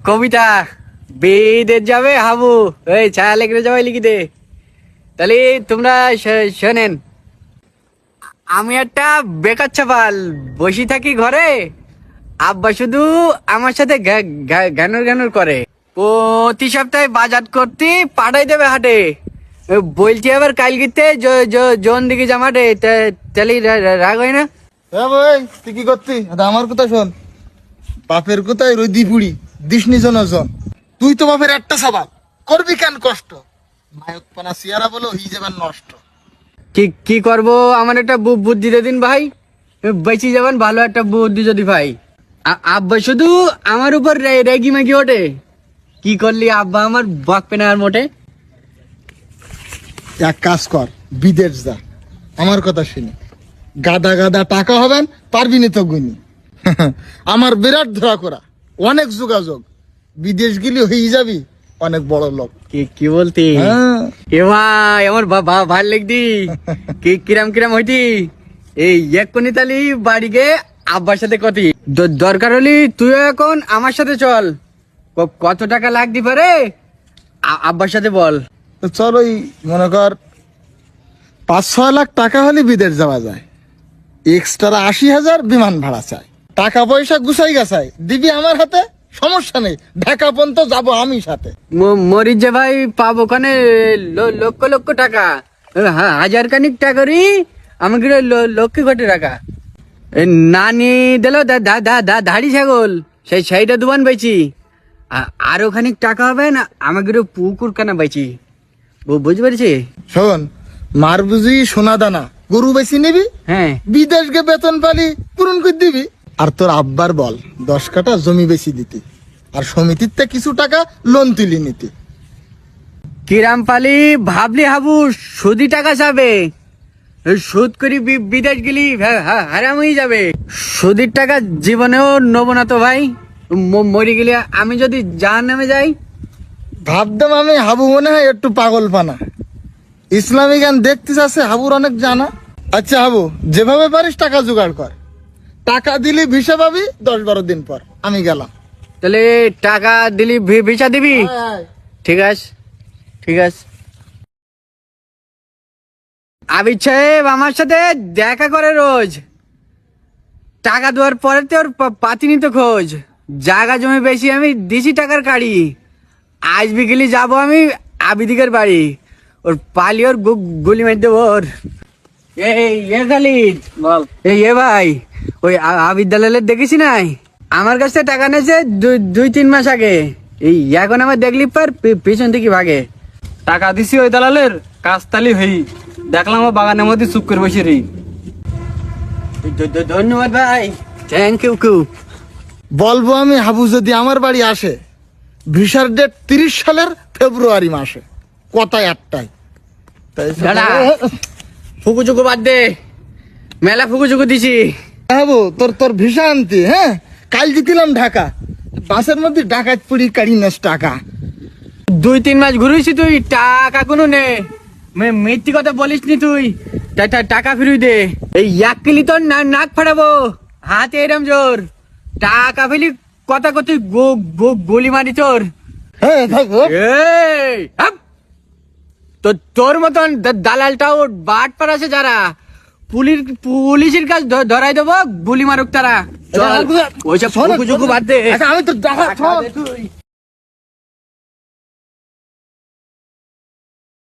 কবিতা বিদেশ যাবে হাবু, এই ছায়া লেগে যাবে লিখি দে। তাহলে তোমরা শোনেন, আমি একটা বেকার ছাপাল, বসে থাকি ঘরে। আব্বা শুধু আমার সাথে ঘ্যানর ঘ্যানর করে। প্রতি সপ্তাহে বাজার করতে পাঠাই দেবে হাটে। বলছি আবার কালকিতে জন দিকে জামাটে, তাহলে রাগ হয় না? হ্যাঁ ভাই, তুই কি করতি? আমার কথা শোন। বাপের কোথায় রইদি পুড়ি দিসনি জন। তুই তো বাপের একটা সবাল, করবি কেন কষ্ট? নায়ক পানা সিয়ারা বলো হি যাবেন নষ্ট। কি করব, আমার একটা বুদ্ধি দে দিন ভাই, বেঁচে যাবেন ভালো একটা বুদ্ধি যদি ভাই। আব্বা শুধু আমার উপর রেগি মেগি ওঠে, কি করলি আব্বা আমার বকবে না আর মোটে। এক কাজ কর, বিদেশ যা, আমার কথা শুনি। গাদা গাদা টাকা হবেন, পারবি না তো গুনি। আমার বিরাট ধরা করা, অনেক যোগাযোগ, বিদেশ গেলে হয়ে যাবি অনেক বড় লোক। কি বলতি? হ্যাঁ। এ ভাই আমার ভাল লাগদি। কিরাম কিরাম হইতি এই এক্ষুনি তালি বাড়ি গে আব্বার সাথে কতি দরকার হলি তুই এখন আমার সাথে চল। কত টাকা লাগতে পারে আব্বার সাথে বল। তো চল, ওই মনে কর 5-6 লাখ টাকা হলে বিদেশ যাওয়া যায়। এক্সট্রা 80,000 বিমান ভাড়া চাই। টাকা পয়সা গুছাই গাছাই দিবি আমার হাতে, সমস্যা নেই। ঢাকা পর্যন্ত যাবো আমি সাথে। মরিচ যে ভাই পাবো ওখানে লক্ষ লক্ষ টাকা, হাজার খানিক টাকারই আমাকে লক্ষ কোটি টাকা। নানি দিল ধাড়ি ছাগল, সেইটা দুবান বেচি। আরো খানিক টাকা হবে না, আমাকে পুকুর কানা বেচি। বুঝতে পেরেছি? শোন, মার বুঝি সোনা দানা গরু বেশি নিবি, হ্যাঁ বিদেশ গে বেতন পালি পূরণ করে দিবি। আর তোর আব্বার বল 10 কাঠা জমি বেশি দিতি, আর সমিতিতে কিছু টাকা লোন তুলি নিতি। কিরাম পালি ভাবলি হাবু, সুদি টাকা যাবে, সুদ করি বিদেশ গেলি হারাম হয়ে যাবে। সুদির টাকা জীবনেও নেবো না তো ভাই, মরে গেলে আমি যদি জাহান্নামে যাই। ভাবতাম আমি হাবু মনে হয় একটু পাগল পানা, ইসলামী গান দেখতিস আছে হাবুর অনেক জানা। আচ্ছা হাবু, যেভাবে পারিস টাকা জোগাড় কর। টাকা দিলি ভিসা পাবি 10-12 দিন পর, আমি গেলাম। তাহলে টাকা দিলি ভিসা দিবি? ঠিক আছে ঠিক আছে। আবিদ সাহেব আমার সাথে দেখা করে রোজ, টাকা দেওয়ার পরে তো ওর পাতিনি তো খোঁজ। জায়গা জমি বেশি আমি দিছি টাকার কাড়ি। আজ বিকেলে যাবো আমি আবিদিকের বাড়ি, ওর পালি ওর গুলি মার দেবো ওর। এই খালিদ বল। এ ভাই, ওই আবিদ দালালের দেখেছি নাই, আমার কাছে টাকা নিয়েছে 2-3 মাস আগে। এই এখন আমার দেখলি পার পিছন থেকে ভাগে। টাকা দিছি ওই দালালের কাজতালি হই, দেখলাম ও বাগানের মধ্যে চুপ করে বসে রে। ধন্যবাদ ভাই, থ্যাংক ইউ। বলবো আমি হাবু যদি আমার বাড়ি আসে, ভিসার ডেট 30 সালের ফেব্রুয়ারি মাসে, কথায় একটাই। তাই দাদা ফুকুচুকু বাদ দে, মেলা ফুকুচুকু দিছি। হাবু তোর ভিসা আনতি, হ্যাঁ কাল দিলাম ঢাকা, বাসের মধ্যে ডাকাত পুরি কাড়ি নেস টাকা। 2-3 মাস ঘুরেছি, তুই টাকা কোনো নে, মিথ্যি কথা বলিস নি তুই। টাকা ফিরিয়ে দে, এই 1 কিলি তোর নাক ফাটাবো, হাতে এরম জোর। টাকা ফেলি কথা কত গলি মারি তোর। হ্যাঁ থাকো। এই হাপ! তোর মতন দালালটাও বাট পার আছে যারা, পুলিশের কাজ ধরাই দেবো, গুলি মারুক তারা। চল ওইসব ফুকুচুকু বাদ দে। আচ্ছা, আমি তো দেখা টাকা দে তুই।